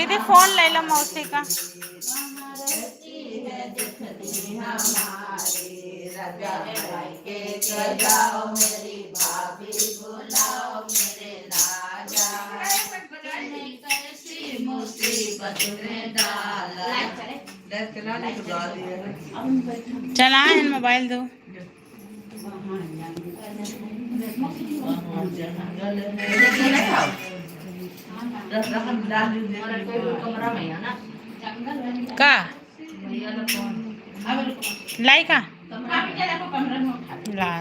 दीदी फोन ले लो मौसी का। जाओ मेरी भाभी बुलाओ मेरे राजा, कैसी मुसीबत में डाला। चला मोबाइल दो। का लाई का ला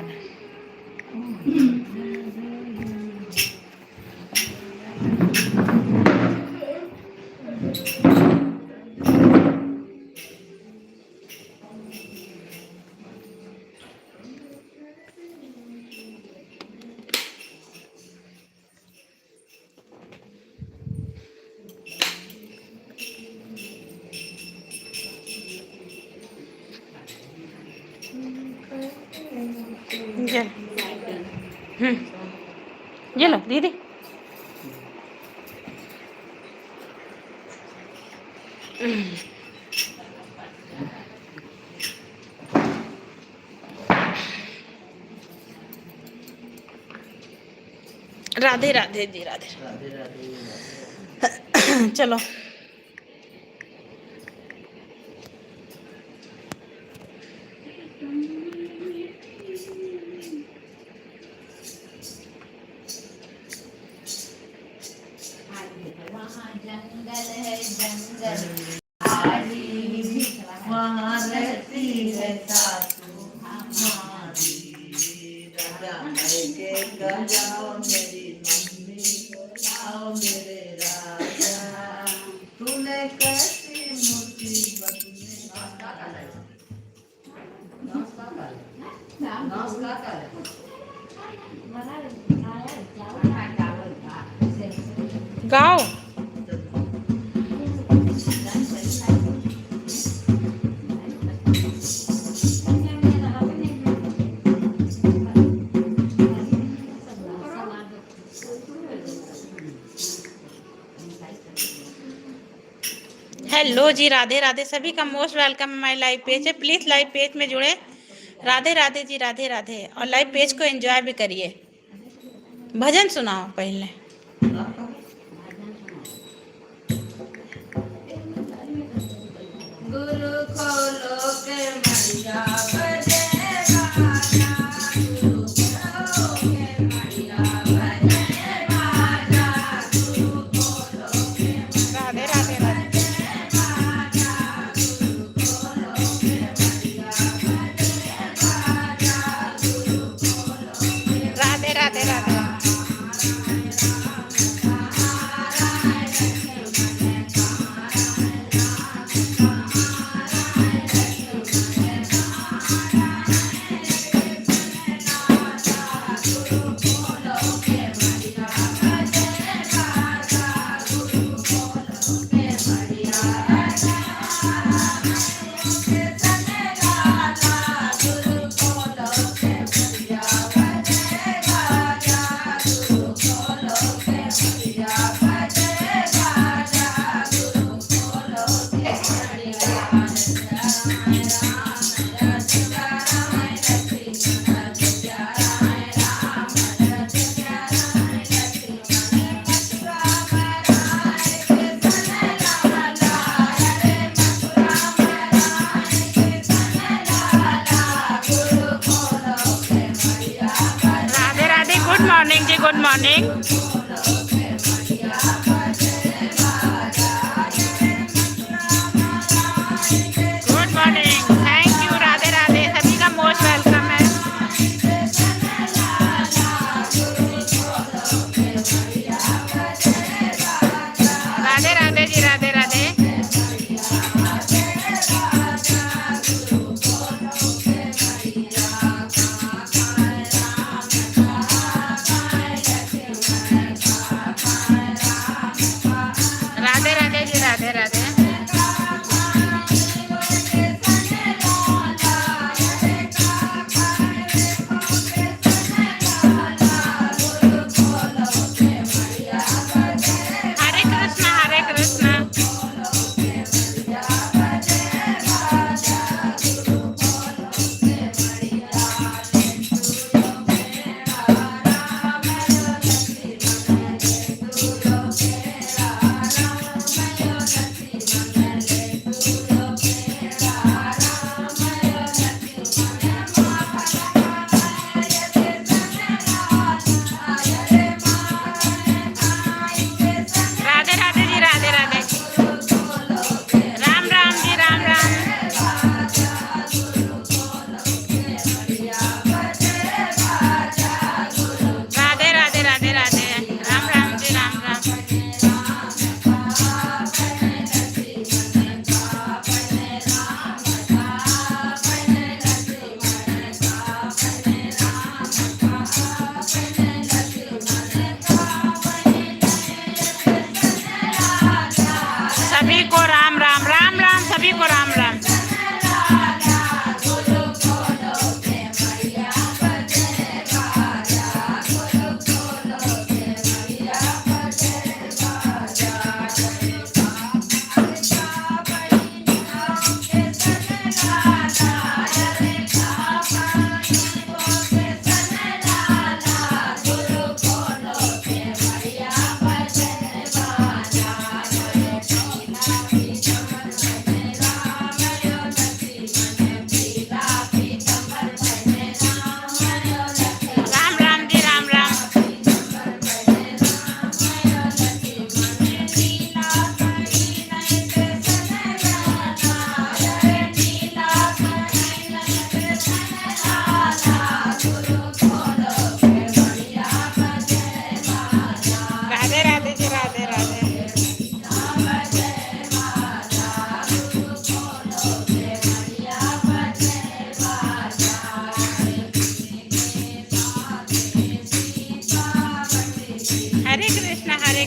ये लो दीदी। राधे राधे जी, राधे चलो जंगल है जंगल, वहाँ रहती है सासू हमारी, के जाओ मेरी मम्मी बुलाओ मेरे राजा, तूने कैसी मुसीबत में गाओ। हेलो जी, राधे राधे सभी का most welcome my live page है। प्लीज़ लाइव पेज में जुड़े। राधे राधे जी, राधे राधे। और लाइव पेज को एंजॉय भी करिए। भजन सुनाओ पहले। गुरु खोलो के मैया बजे बाजा, गुरु खोलो के मैया बजे बाजा, गुरु खोलो के राधे राधे राधे। राधे राधे राधे। गुड मॉर्निंग जी, good morning. Good morning, thank you. Radhe Radhe सभी का मोस्ट वेलकम है। राधे राधे जी, राधे राधे।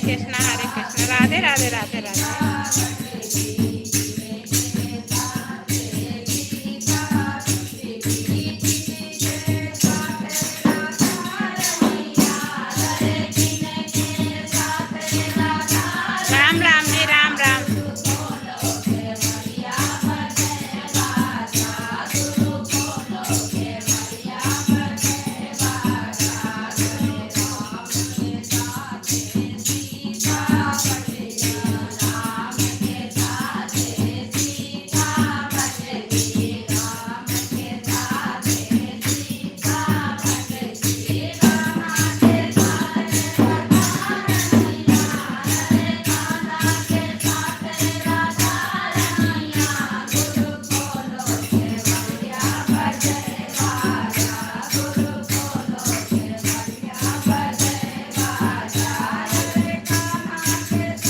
कृष्णा हरे कृष्णा। राधे राधे राधे राधे। राम राम जी राम राम।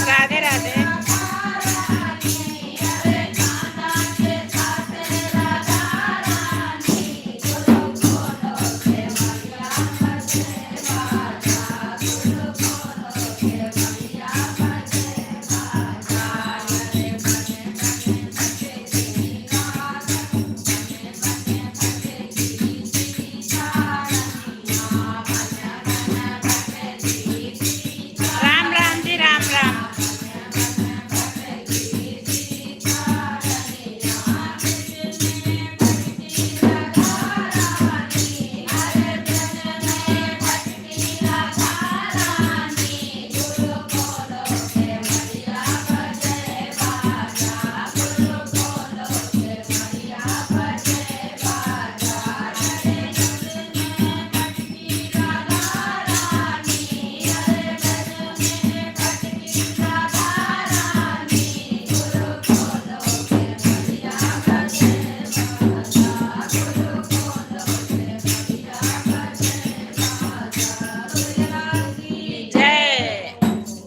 राधे राधे। राम राम जी राम राम।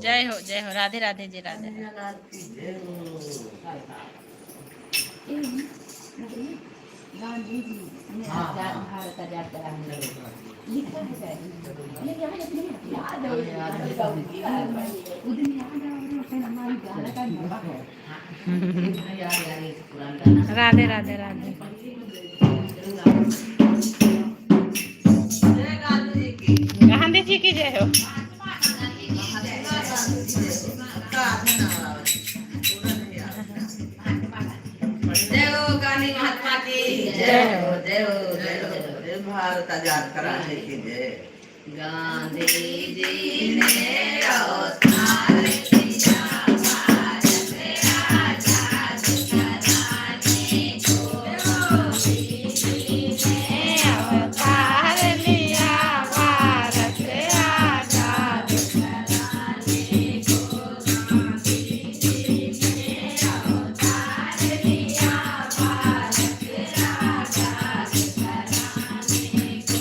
जय हो। राधे राधे जी राधे। गांधी जी ने आजाद भारत आजाद कराने लिखा है लेकिन हमें अपने याद है उस दिन याद है और हमारी गाना का नवा है। राधे राधे राधे। गांधी जी की जय हो। जय हो गांधी महात्मा की जय हो। जय हो जय हो। जय भारत आजाद कराने की जय। गांधी जी ने अवतार लिया भारत आजाद कराने को। अवतार लिया भारत आजाद कराने को। गांधी जी ने अवतार लिया भारत आजाद कराने को।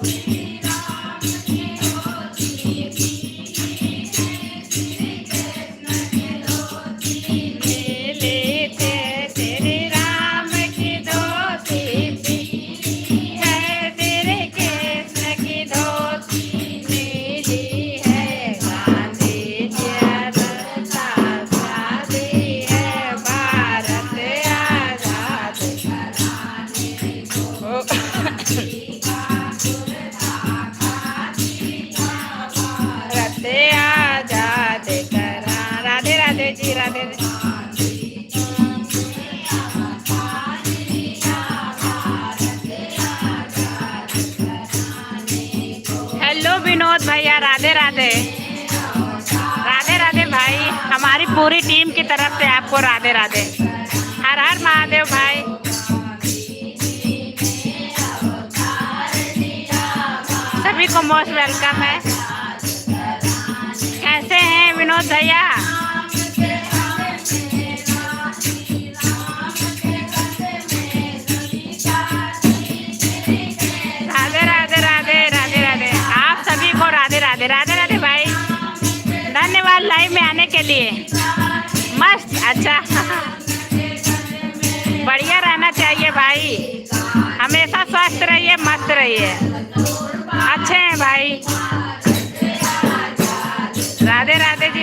श्री राम की होती श्री कृष्ण की धोती ले थे तेरे राम की धोती पीली है, तेरे कृष्ण की धोती नीली है। गांधी जी आजादी है भारत आजाद कराने को। भारत आजाद करा। राधे राधे जी राधे। हेलो विनोद भैया राधे राधे। राधे राधे भाई, हमारी पूरी टीम की तरफ से आपको राधे राधे। हर हर महादेव भाई। सभी को मोस्ट वेलकम है। कैसे हैं विनोद भैया? राधे राधे राधे राधे राधे। आप सभी को राधे राधे। राधे राधे भाई, धन्यवाद लाइव में आने के लिए। मस्त, अच्छा बढ़िया रहना चाहिए भाई, हमेशा स्वस्थ रहिए, मस्त रहिए। अच्छे हैं भाई। राधे राधे जी।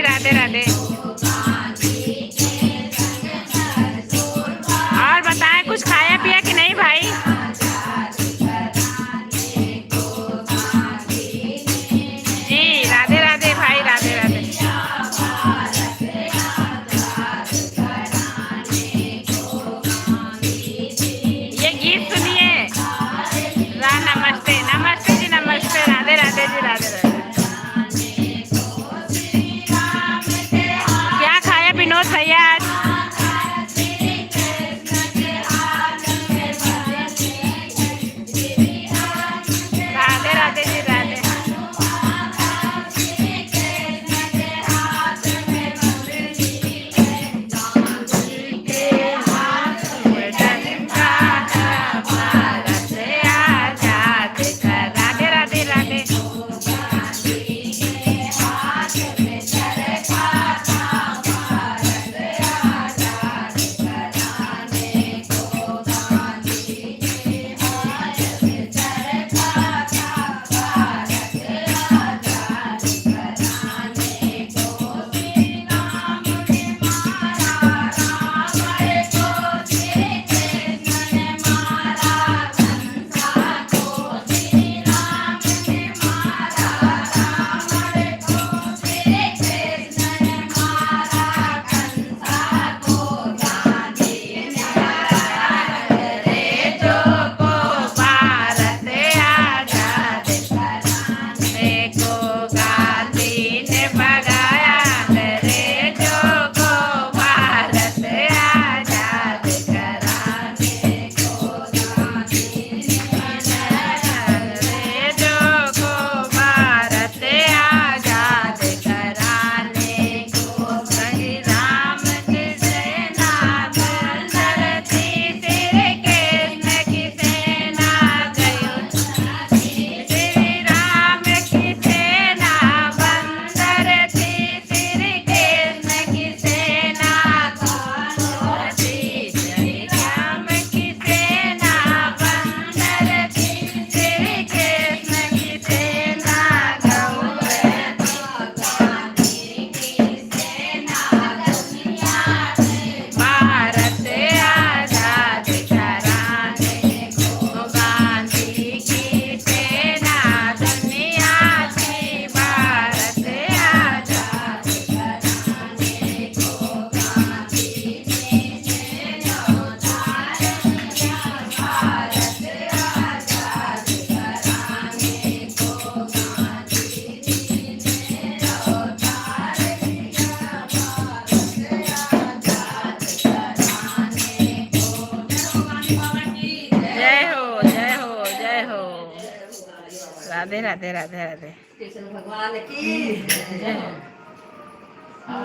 राधे राधे राधे राधे। कृष्ण भगवान की जय।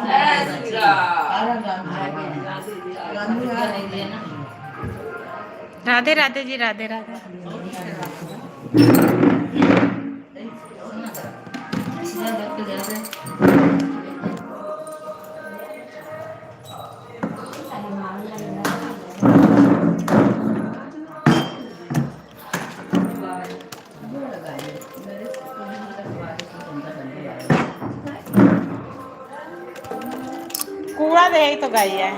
जय श्री राम। राधे राधे जी, राधे राधे। कूड़ा दे तो गई है।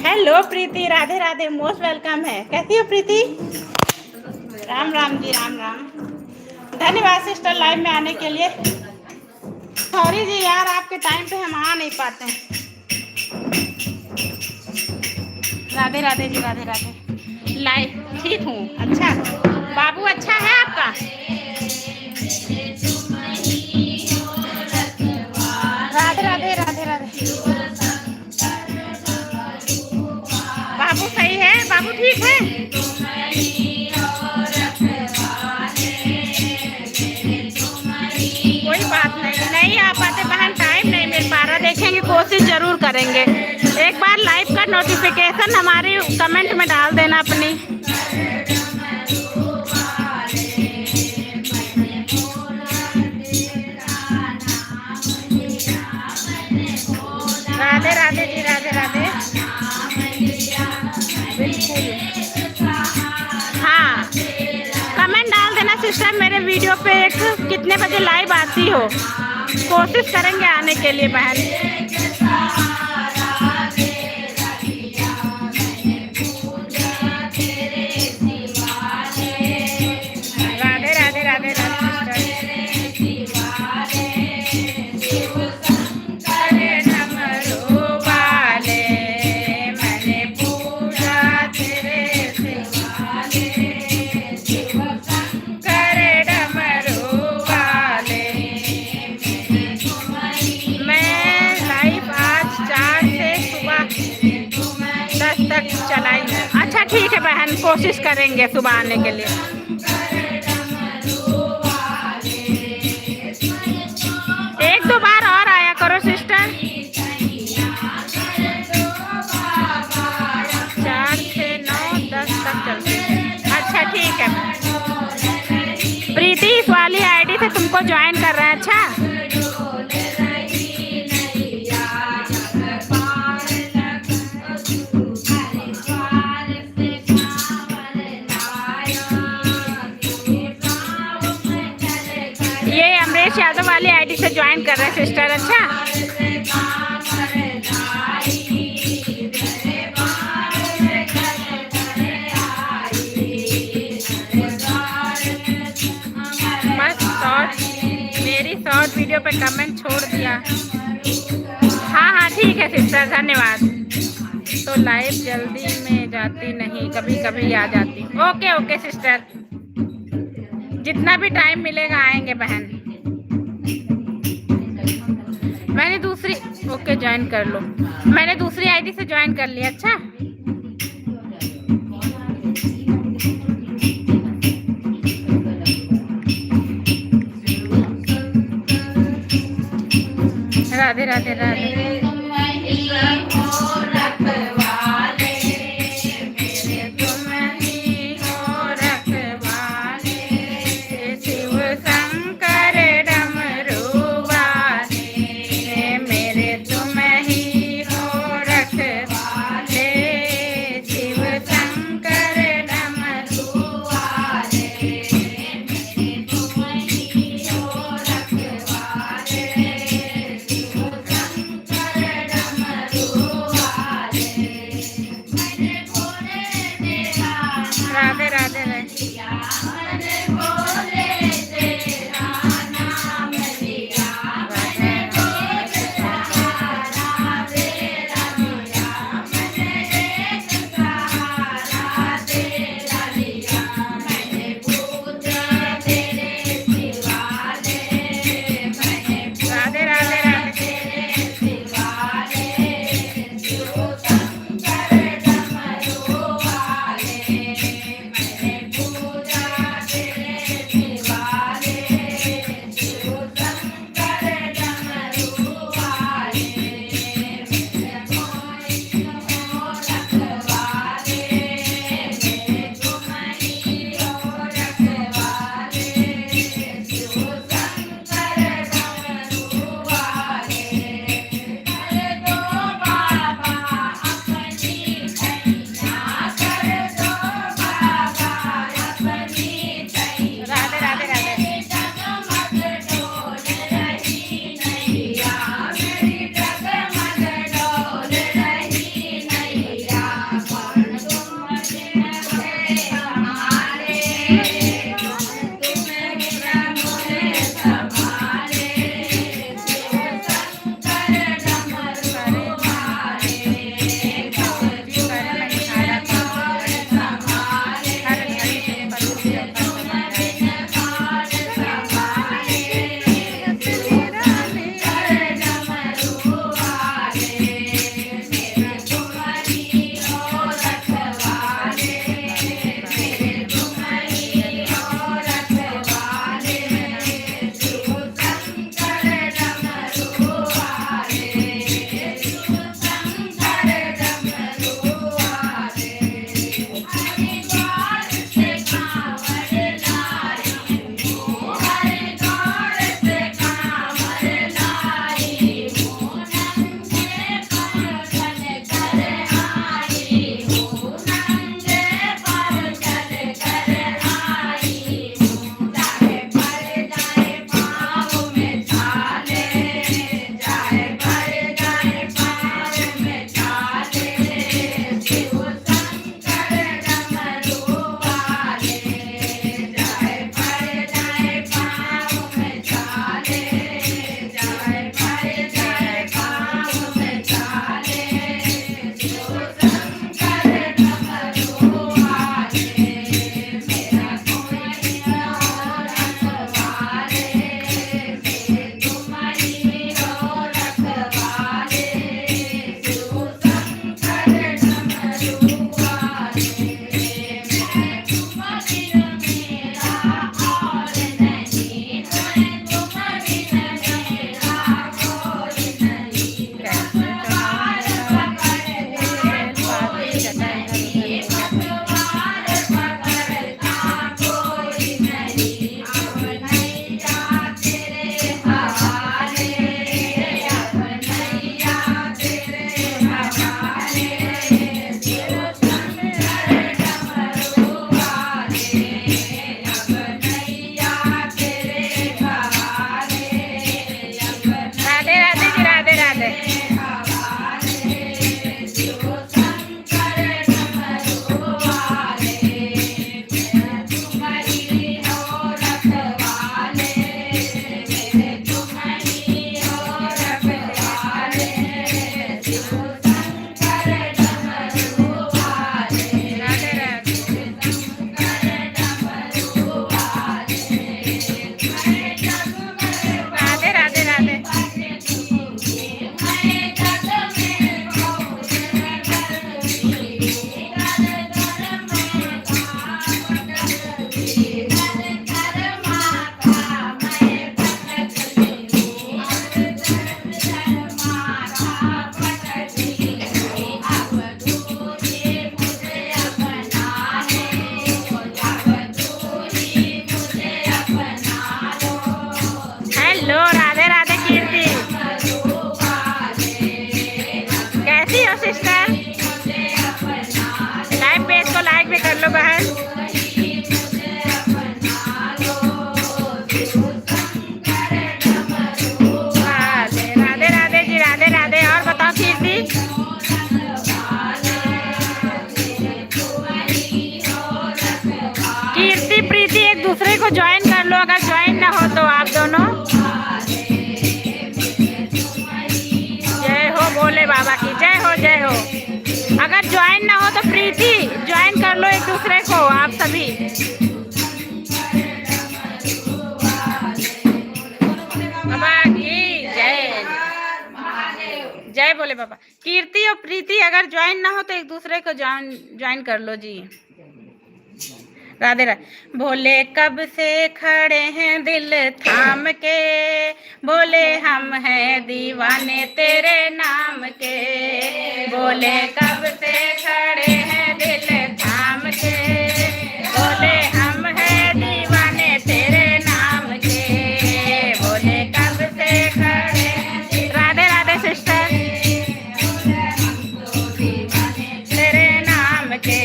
हेलो प्रीति, राधे राधे, मोस्ट वेलकम है। कैसी हो प्रीति? राम राम जी, राम राम। धन्यवाद सिस्टर लाइव में आने के लिए। सॉरी जी यार, आपके टाइम पे हम आ नहीं पाते हैं। राधे राधे जी, राधे राधे। लाइव ठीक हूँ। अच्छा बाबू, अच्छा है आपका? राधे राधे, राधे राधे। बाबू सही है? बाबू ठीक है? कोई बात नहीं आ पाते बहन, टाइम नहीं मिल पा रहा। देखेंगे, कोशिश जरूर करेंगे। एक बार लाइव का नोटिफिकेशन हमारी कमेंट में डाल देना अपनी। राधे राधे जी, राधे राधे। बिल्कुल हाँ, कमेंट डाल देना सिस्टर मेरे वीडियो पे एक कितने बजे लाइव आती हो, कोशिश करेंगे आने के लिए बहन। राधे राधे राधे राधे चलाई है। अच्छा ठीक है बहन, कोशिश करेंगे सुबह आने के लिए। एक दो बार और आया करो सिस्टर। 4 6 9 10 तक चलते हैं। अच्छा ठीक है। प्रीति इस वाली आईडी से तुमको ज्वाइन कर रहे हैं। अच्छा यादव वाली आईडी से ज्वाइन कर रहे हैं सिस्टर। अच्छा मस्त शॉर्ट, मेरी शॉर्ट वीडियो पे कमेंट छोड़ दिया। हाँ हाँ ठीक है सिस्टर, धन्यवाद। तो लाइव जल्दी में जाती नहीं, कभी कभी आ जाती। ओके ओके सिस्टर, जितना भी टाइम मिलेगा आएंगे बहन। मैंने दूसरी ओके ज्वाइन कर लो, मैंने दूसरी आईडी से ज्वाइन कर लिया। अच्छा राधे राधे राधे। राधे राधे को ज्वाइन कर लो, अगर ज्वाइन ना हो तो आप दोनों। जय हो भोले बाबा की, जय हो जय हो। अगर ज्वाइन ना हो तो प्रीति ज्वाइन कर लो एक दूसरे को, आप सभी। बाबा की जय, जय भोले बाबा। कीर्ति और प्रीति अगर ज्वाइन ना हो तो एक दूसरे को ज्वाइन कर लो जी। राधे राधे। भोले कब से खड़े हैं दिल थाम के, बोले हम हैं दीवाने तेरे नाम के। बोले कब से खड़े हैं दिल थाम के, बोले हम हैं दीवाने तेरे नाम के। बोले कब से खड़े हैं। राधे राधे सिस्टर। तेरे नाम के,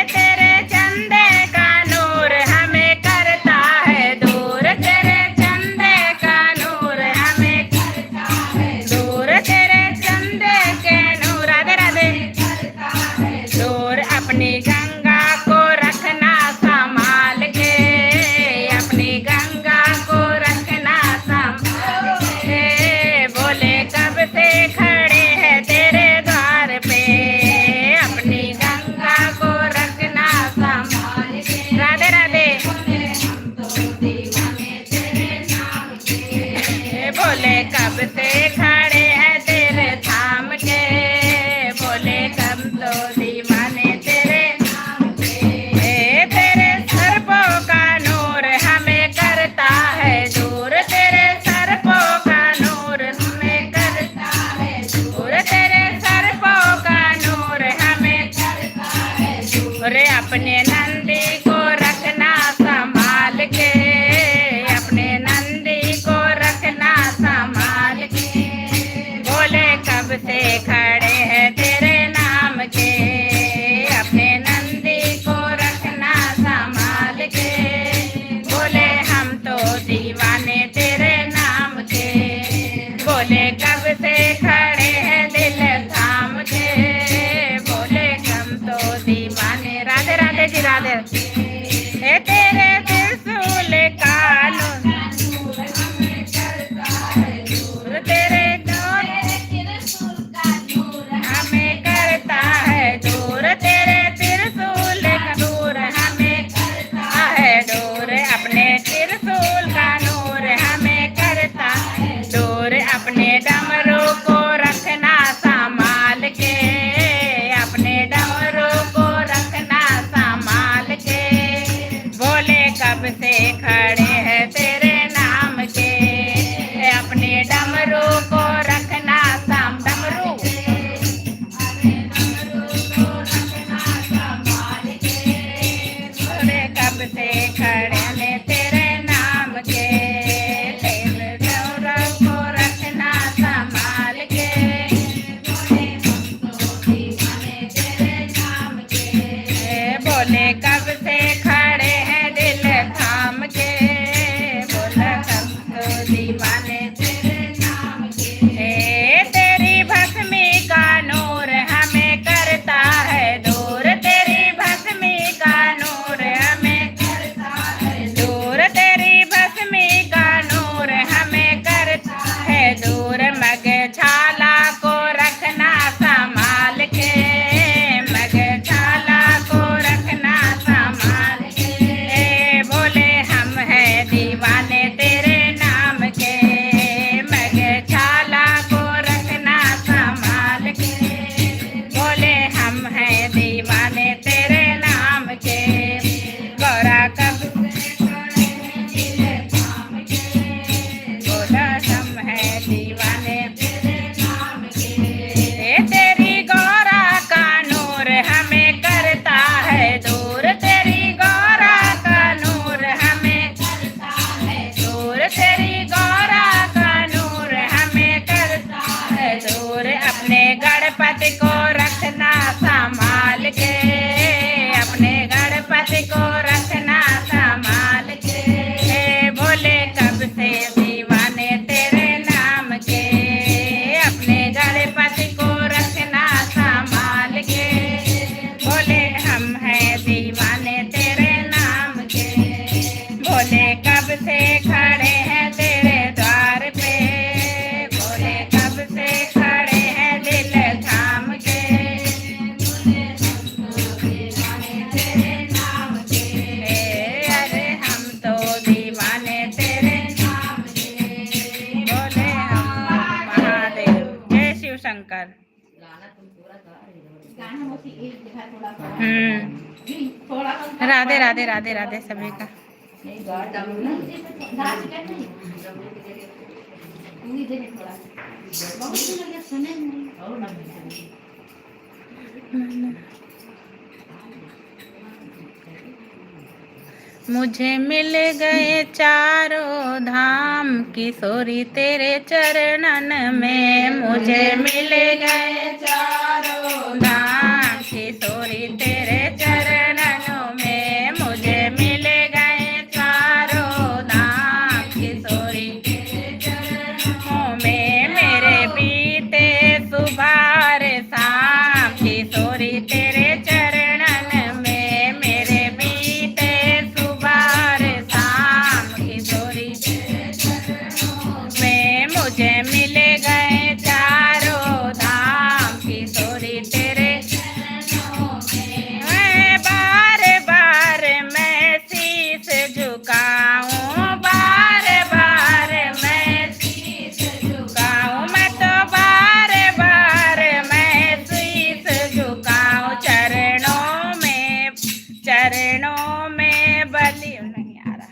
तेरे चंदे का नूर हमें करता है दूर। तेरे चंदे का नूर हमें करता है दूर। तेरे चंदे के नूर, राधे राधे, दूर। अपनी गंगा को रखना संभाल के, अपनी गंगा को रखना संभाल के। बोले कब से खड़े हैं तेरे द्वार पे, अपनी गंगा को रखना संभाल के। राधे राधे। बोले कब से खड़े हैं तेरे थाम के, बोले कब तो दीवाने तेरे नाम के। तेरे सर्पों का नूर हमें करता है दूर। तेरे सर्पों का नूर हमें करता है दूर। तेरे सर्पों का नूर हमें करता है दूर। अपने नंदी को रखना संभाल के, अपने नंदी को रखना संभाल के। बोले कब से खड़े हैं तेरे नाम के, अपने नंदी को रखना संभाल के। बोले हम तो दीवाने तेरे नाम के। बोले कब से खड़े हैं दिल थाम के, बोले हम तो दीवाने। राधे राधे जी, राधे। हे तेरे त्रिशूल का नूर तेरे त्रिशूल का नूर हमें करता है दूर। तेरे त्रिशूल का नूर हमें करता है दूर। अपने त्रिशूल का नूर हमें करता है दूर। अपने डमरू को रखना संभाल के, अपने डमरू को रखना संभाल के। बोले कब से खड़े हैं तेरे नाम के, अपने डमरू को रखना डमरू को रखना संभाल के। बोले कब से खड़े हैं तेरे नाम के, तेरे डमरू को रखना संभाल के। बोले हम तो दीवाने तेरे नाम के। बोले कब से खड़े हैं दिल थाम के, बोला कब तो दीवाने तेरे नाम के। तेरी भस्मी का नूर हमें करता है दूर। तेरी भस्मी का नूर हमें करता है बोले कब से खड़े हैं तेरे द्वार पे, बोले कब से खड़े हैं दिल थाम के, अरे हम तो दीवाने तेरे नाम के, बोले हम महादेव। जय शिव शंकर। गाना मोती एक दिखा थोड़ा थोड़ा राधे राधे राधे राधे सभी का। नहीं गॉड डाउन डांस करना है पूरी देर थोड़ा बहुत सुन लगे सुने नहीं और ना मुझे मिल गए चारों धाम किशोरी तेरे चरणन में, मुझे मिल गए चारों धाम किशोरी तेरे चरणनों में, मुझे मिल गए चारों धाम किशोरी तेरे चरणों में, मेरे बीते सुबह शाम किशोरी तेरे चरणन में, मेरे बीते मुझे मिल गए चारों धाम किशोरी तेरे चरणों में, बार बार मैं शीश झुकाऊं, बार बार मैं शीश झुकाऊं, मैं तो बार बार मैं शीश झुकाऊं, चरणों में बलि नहीं आ रहा,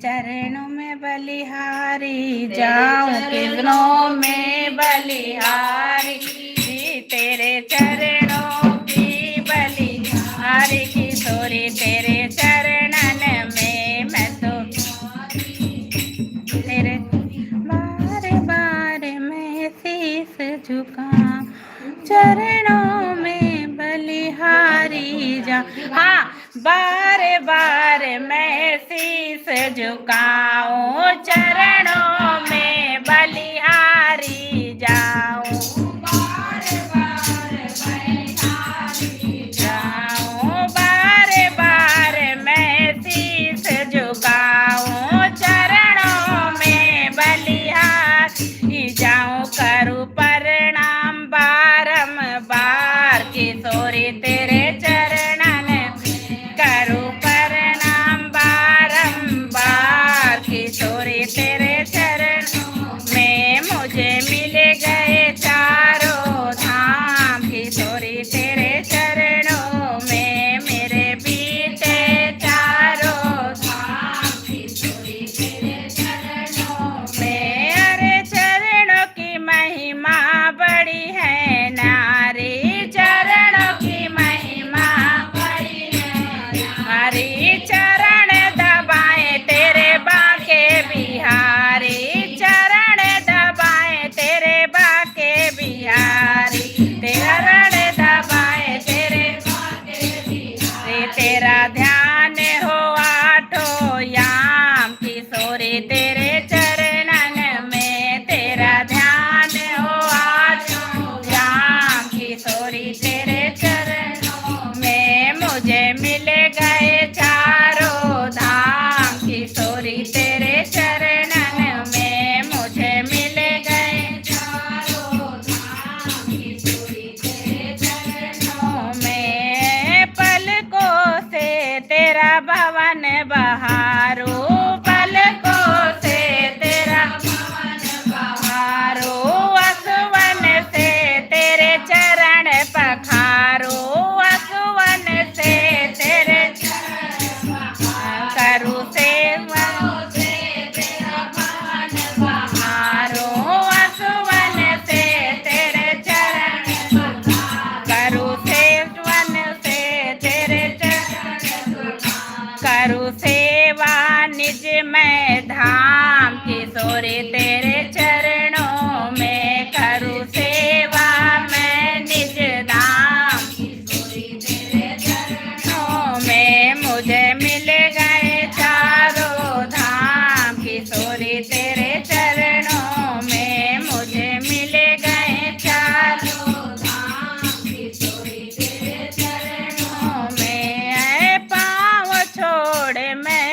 चरणों में बलिहारी जाऊं, किरणों में बलिहारी तेरे चरणों की बलिहारी किशोरी तेरे चरणन में, मैं तो तेरे बार बार मैं शीश झुकाऊं, चरणों में बलिहारी जा, हाँ बार बार मैं शीश झुकाऊं, चरणों में बलिहारी जाऊं, बार बार बलिहारी जाऊं, बार बार मैं शीश झुकाऊं, चरणों में बलिहारी जाऊं, करूं प्रणाम बारंबार किशोरी तेरे चरणन, करूं प्रणाम बारंबार किशोरी तेरे चरणों में, मुझे मिल गए चारों धाम किशोरी तेरे चरणों में, मेरे बीते चारों धाम किशोरी तेरे चरणों में, अरे चरणों की महिमा बड़ी है नारी, चरणों की महिमा बड़ी है नारी, चरण दबाए तेरे बाके बिहारी, चरण दबाए तेरे बाके बिहारी, चरण दबाए तेरे बाके बिहारी, तेरा ध्यान हो आठों याम किशोरी तेरे चरणन में, तेरा ध्यान हो आठों याम किशोरी तेरे चरणों में, मुझे मिल गए चारों धाम किशोरी तेरे चरणन में, मुझे मिल गए चारों धाम किशोरी तेरे चरणों में, पलकों से तेरा भवन बहारो, पलकों से तेरा भवन बहारो, असवन से तेरे चरण पखारो, असवन से तेरे चरण करूं सेवा से तेरा भवन बहारो, असवन से तेरे चरण करूं सेवन से तेरे चरण करूं सेवा निज में धाम किशोरी तेरे चरणों में, करूं सेवा मैं निज धाम किशोरी तेरे चरणों में, मुझे मिल गए चारों धाम किशोरी तेरे चरणों में, मुझे मिल गए चारों धाम किशोरी तेरे चरणों में, पाँव छोड़ मैं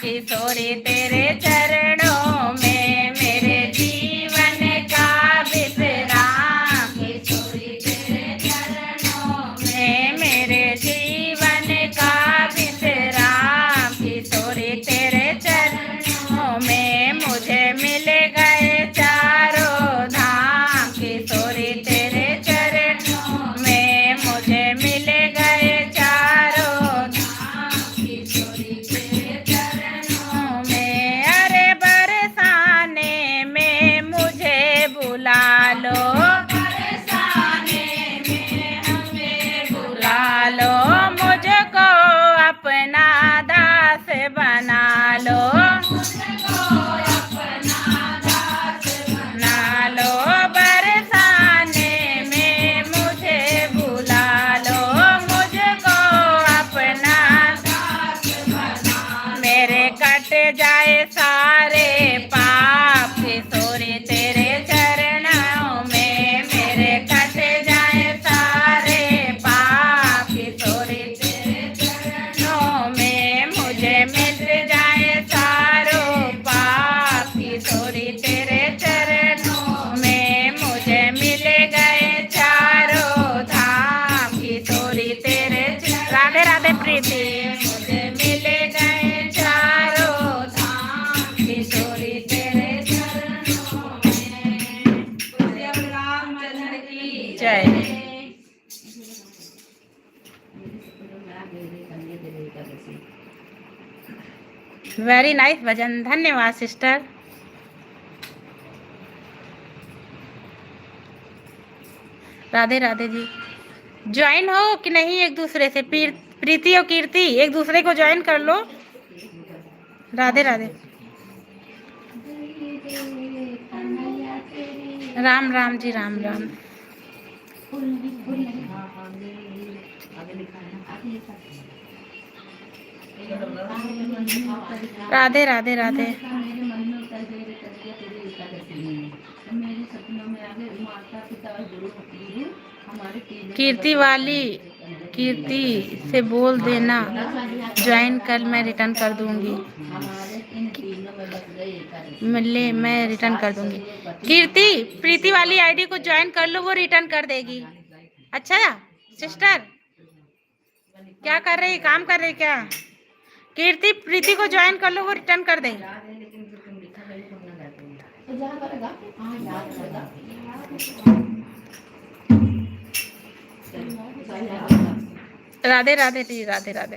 किशोरी तेरे चरणों में मेरे जीवन का विश्राम, किशोरी तेरे चरणों में मेरे जीवन का विश्राम, किशोरी तेरे चरणों में मुझे मिल गए चारों धाम, किशोरी तेरे चरणों में मुझे मिल गए चारों धाम, किशोरी तेरे चरणों में। अरे बरसाने में मुझे बुला लो, बरसाने में हमें बुला लो, मुझको अपना दास बना लो, मुझको अपना दास बना लो, बरसाने में मुझे बुला लो, मुझको अपना दास बना, मेरे कट जाए सारे पाप, किशोरी तेरे चरणों में मेरे कट जाए सारे पाप, किशोरी तेरे चरणों में मुझे मिट जाए सारों पाप, किशोरी तेरे चरणों में मुझे मिल गए चारों धाम, किशोरी तेरे राधे राधे प्रीति, मुझे मिल गए चारों धाम, किशोरी तेरे चरणों में। पूज्य रामचंद्र की जय। वेरी नाइस भजन, धन्यवाद सिस्टर। राधे राधे जी। ज्वाइन हो कि नहीं एक दूसरे से, प्रीति और कीर्ति एक दूसरे को ज्वाइन कर लो। राधे राधे। राम राम जी, राम राम। राधे राधे राधे। कीर्ति वाली, कीर्ति से बोल देना ज्वाइन कल मैं रिटर्न कर दूंगी, मिले मैं रिटर्न कर दूंगी। कीर्ति प्रीति वाली आईडी को ज्वाइन कर लो, वो रिटर्न कर देगी। अच्छा सिस्टर, क्या कर रही, काम कर रही क्या? कीर्ति प्रीति को ज्वाइन कर लो, वो रिटर्न कर देगी। राधे राधे जी, राधे राधे।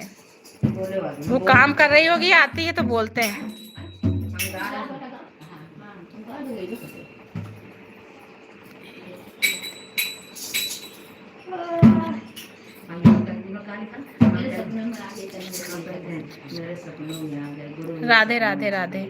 वो काम कर रही होगी, आती है तो बोलते हैं। राधे राधे राधे।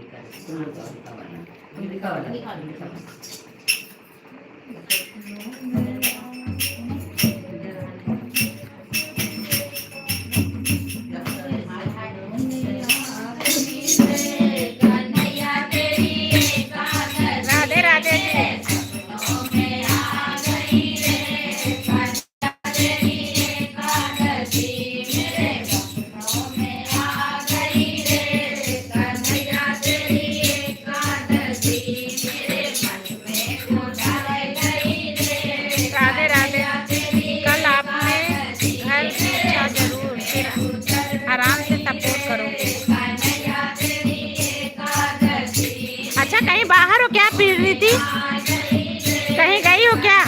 राधे राधे जी। राधे राधे। कल आपने घर पूछा जरूर, फिर आराम से सपोर्ट करोगे। अच्छा कहीं बाहर हो क्या प्रीति, कहीं गई हो क्या?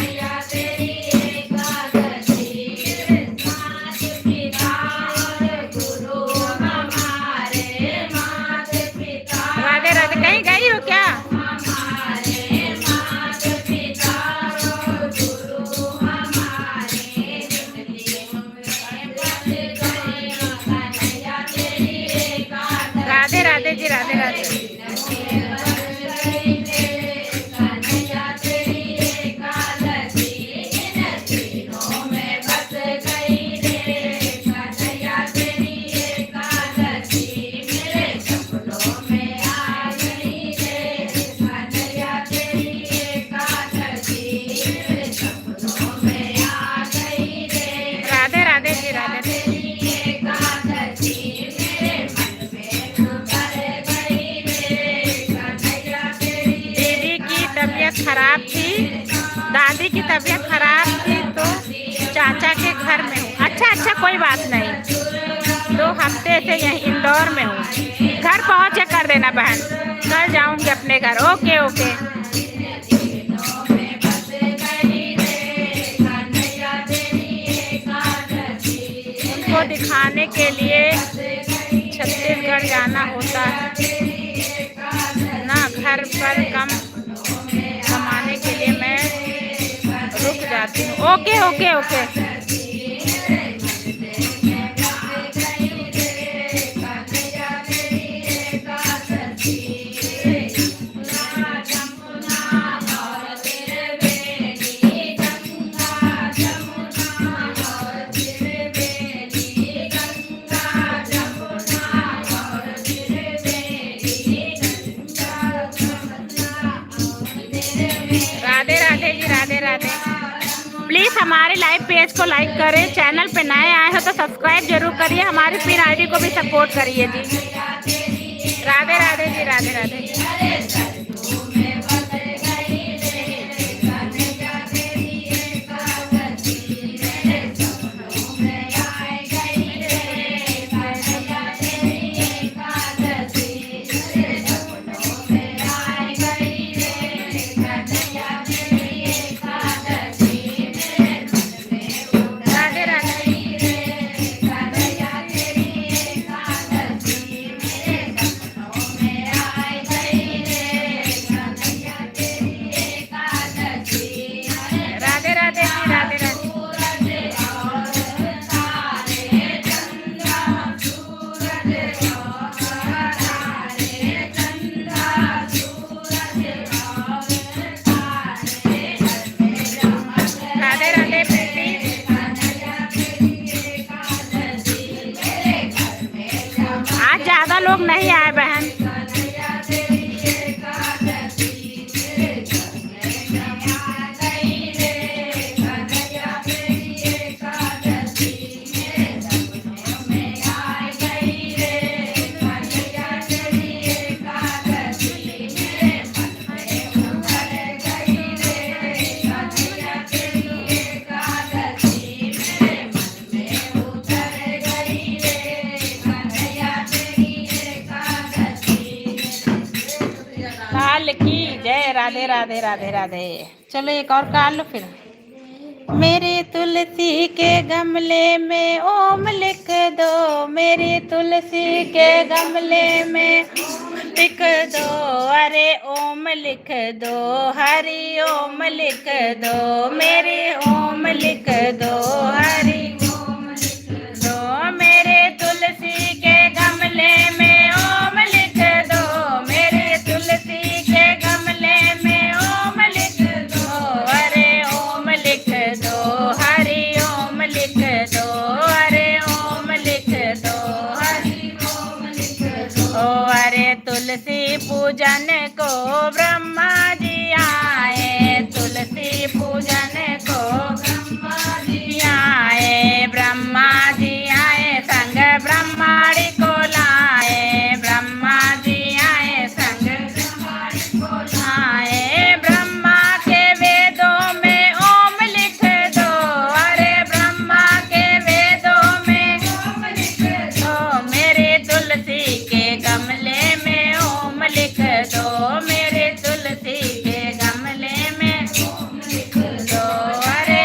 राधे राधे, कहीं गई हो क्या? राधे राधे जी, राधे राधे। राधे राधे जी, राधे। खराब थी, दादी की तबीयत खराब थी तो चाचा के घर में हूँ। अच्छा कोई बात नहीं, 2 हफ्ते से यहीं इंदौर में हूँ। घर पहुँच के कर देना बहन, कल जाऊँगी अपने घर। Okay okay. उनको दिखाने के लिए छत्तीसगढ़ जाना होता है ना, घर पर कम कमाने के लिए मैं रुक जाती हूँ। Okay okay okay. Radhe Radhe ji, Radhe Radhe. Please हमारे लाइव पेज को लाइक करें, चैनल पे नए आए हो तो सब्सक्राइब जरूर करिए, हमारी पिन आईडी को भी सपोर्ट करिए जी। राधे राधे जी, राधे राधे। लोग नहीं आए बहन। काल की जय। राधे राधे राधे राधे। चलो एक और काल लो फिर। मेरी तुलसी के गमले में ओम लिख दो, मेरी तुलसी के गमले में लिख दो, अरे ओम लिख दो, हरि ओम लिख दो, मेरे ओम लिख दो, हरि ओम लिख दो, मेरे तुलसी के गमले में ओम लिख दो, मेरे तुलसी के गमले में ओम लिख दो, अरे ओम लिख दो, हरि ओम लिख दो, अरे ओम लिख दो, हरि ओम लिख दो। अरे तुलसी पूजन को ब्रह्मा जी आए, तुलसी पूजन को ब्रह्मा जी आए, ब्रह्मा जी आए संग ब्रह्माणी को लाए, ब्रह्मा जी आए संग ब्रह्माणी को लाए, ब्रह्मा के वेदों में ओम लिख दो, अरे ब्रह्मा के वेदों में ओम लिख दो, मेरे तुलसी के गमले में ओम लिख दो, मेरे तुलसी के गमले में ओम लिख दो, अरे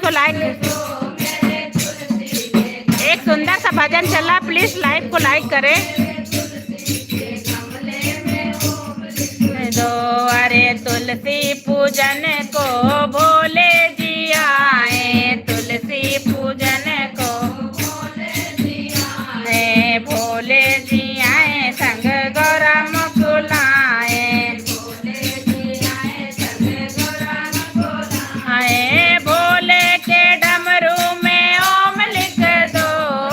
को लाइक, एक सुंदर सा भजन चला, प्लीज लाइव को लाइक करें। दो अरे तुलसी पूजन को भोले जी आए, तुलसी पूजन को भोले जी आए, संग गौरा मुकुलाए, आए भोले के डमरू में ओम लिख दो,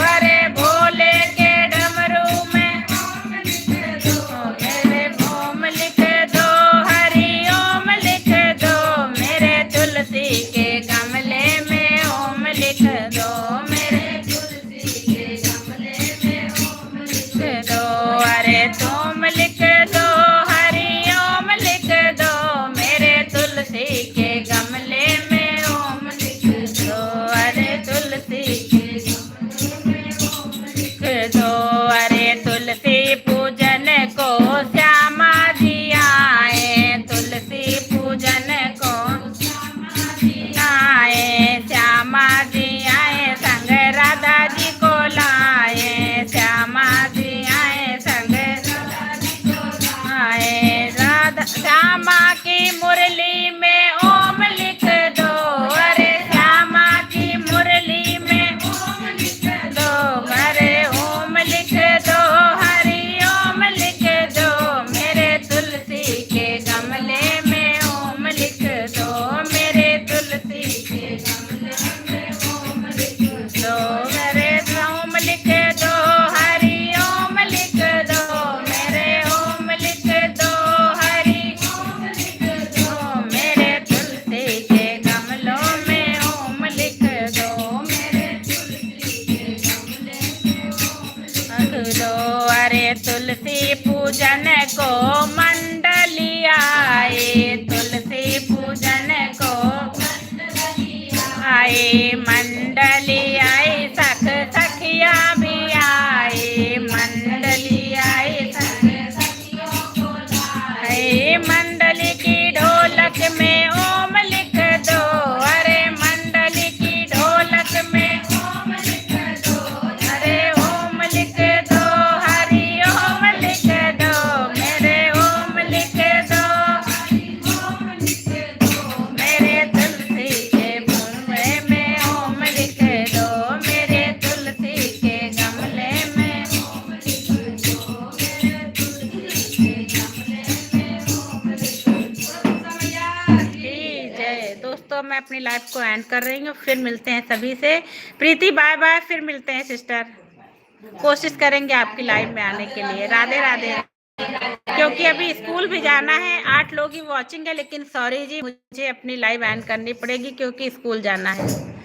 अरे भोले के डमरू में ओम लिख दो, मेरे ओम लिख दो, हरि ओम लिख दो, मेरे तुलसी के गमले में ओम लिख दो, मेरे तुलसी के गमले में ओम लिख दो, अरे तुम लिख दो, हरि ओम लिख दो, मेरे तुलसी के गमले में ओम लिख दो, अरे तुलसी के गमले में ओम लिख दो, अरे तुलसी पूजन को श्यामा जी आए, तुलसी पूजन को श्यामा जी आए, श्यामा जी आए, संग राधा जी को लाए, श्यामा जी आए, संग राधा जी को लाए, राधा श्यामा की मुरली में ओम लिख दो, अरे श्यामा की मुरली में ओम लिख दो, अरे ओम लिख दो, हरि ओम लिख दो, मेरे तुलसी के गमले में ओम लिख दो, मेरे तुलसी के गमले में ओम लिख दो, मेरे ओम लिख दो, हरि ओम लिख दो, मेरे ओम लिख दो, हरि ओम लिख दो, मेरे तुलसी के गमलों में ओम लिख दो, मेरे तुलसी के गमले में ओम लिख दो, अरे तुलसी पूजन को मंडली आए, तुलसी पूजन को आए, मंडली आई, सख सखिया भी आए, मंडली आई, सख सखियों को लाए, मंडली की ढोलक में ओम लिख दो, अरे मंडली की ढोलक में ओम लिख दो, अरे ओम लिख दो, हरि ओम लिख दो, मेरे ओम लिख दो, ओम लिख दो, मेरे तुलसी के गमले में ओम लिख दो, मेरे तुलसी के गमले में ओम लिख दो, मेरे तुलसी के गमले में ओम लिख दो। जय दोस्तों, मैं अपनी लाइफ को एंड कर रही हूँ, फिर मिलते हैं सभी से। प्रीति बाय बाय, फिर मिलते हैं सिस्टर, कोशिश करेंगे आपकी लाइव में आने के लिए। राधे राधे, क्योंकि अभी स्कूल भी जाना है, 8 लोग ही वॉचिंग है, लेकिन सॉरी जी, मुझे अपनी लाइव एंड करनी पड़ेगी क्योंकि स्कूल जाना है।